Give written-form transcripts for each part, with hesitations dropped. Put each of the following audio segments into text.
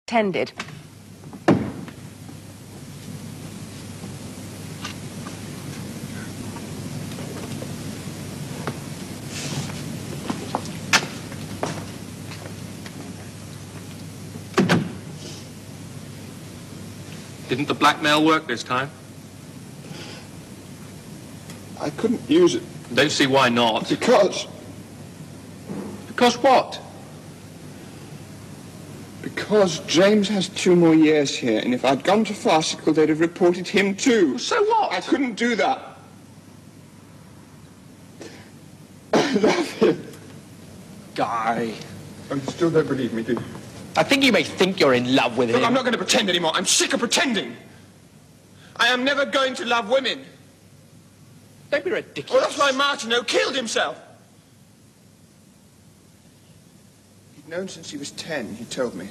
Attended. Didn't the blackmail work this time? I couldn't use it. Don't see why not. Because what? Because James has 2 more years here, and if I'd gone to farcical, they'd have reported him too. So what? I couldn't do that. I love him. Guy. Oh, you still don't believe me, do you? I think you may think you're in love with him. Look, I'm not going to pretend anymore. I'm sick of pretending. I am never going to love women. Don't be ridiculous. Well, that's why Martineau killed himself. He'd known since he was 10, he told me.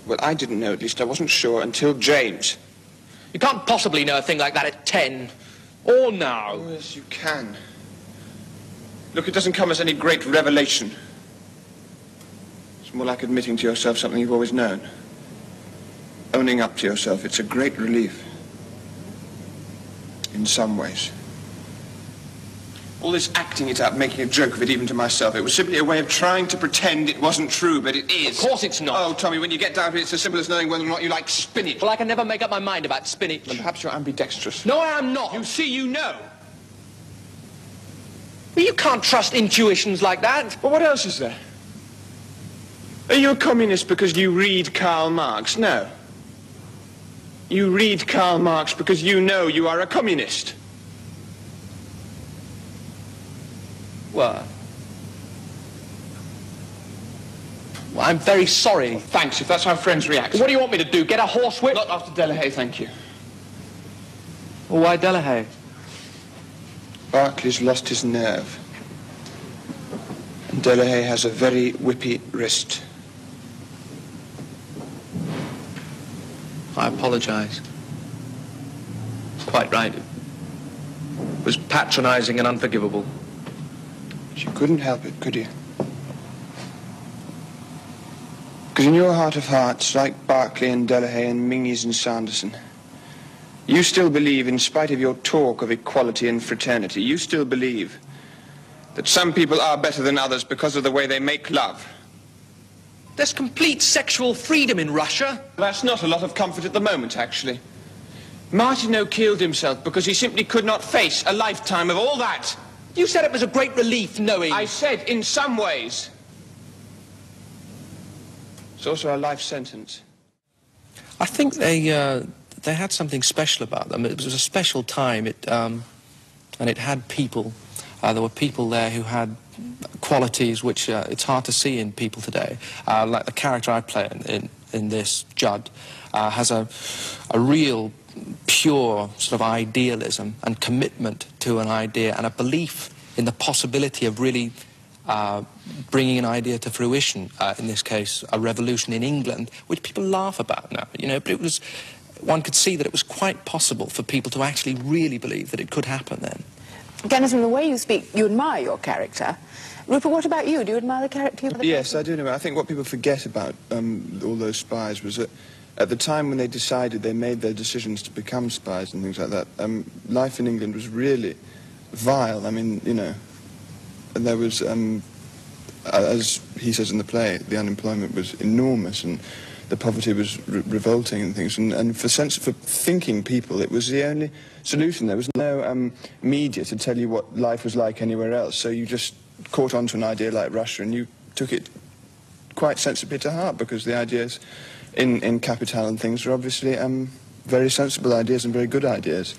Well, I didn't know, at least. I wasn't sure until James. You can't possibly know a thing like that at 10. Or now. Oh, yes, you can. Look, it doesn't come as any great revelation. It's more like admitting to yourself something you've always known. Owning up to yourself, it's a great relief. In some ways. All this acting it up, making a joke of it even to myself, it was simply a way of trying to pretend it wasn't true, but it is. Of course it's not. Oh, Tommy, when you get down to it, it's as simple as knowing whether or not you like spinach. Well, I can never make up my mind about spinach. Then perhaps you're ambidextrous. No, I am not. You see, you know. Well, you can't trust intuitions like that. Well, what else is there? Are you a communist because you read Karl Marx? No. You read Karl Marx because you know you are a communist. Well, I'm very sorry. Thanks, if that's how friends react. What do you want me to do, get a horsewhip? Not after Delahaye, thank you. Well, why Delahaye? Berkeley's lost his nerve. And Delahaye has a very whippy wrist. I apologize. Quite right. It was patronizing and unforgivable. But you couldn't help it, could you? Because in your heart of hearts, like Berkeley and Delahaye and Mingus and Sanderson, you still believe, in spite of your talk of equality and fraternity, you still believe that some people are better than others because of the way they make love. There's complete sexual freedom in Russia. That's not a lot of comfort at the moment, actually. Martineau killed himself because he simply could not face a lifetime of all that. You said it was a great relief knowing... I said, in some ways. It's also a life sentence. I think they had something special about them. It was a special time, and it had people. There were people there who had qualities which it's hard to see in people today. Like the character I play in this, Judd, has a real pure sort of idealism and commitment to an idea and a belief in the possibility of really bringing an idea to fruition, in this case, a revolution in England, which people laugh about now, you know, but it was, one could see that it was quite possible for people to actually really believe that it could happen then. Denison, the way you speak, you admire your character. Rupert, what about you? Do you admire the character? Yes, I do know. I think what people forget about all those spies was that at the time when they decided, they made their decisions to become spies and things like that, life in England was really vile. I mean, you know, and there was, as he says in the play, the unemployment was enormous and the poverty was revolting and things. And for thinking people, it was the only solution. There was no media to tell you what life was like anywhere else. So you just caught on to an idea like Russia and you took it quite sensibly to heart because the ideas in Capital and things are obviously very sensible ideas and very good ideas.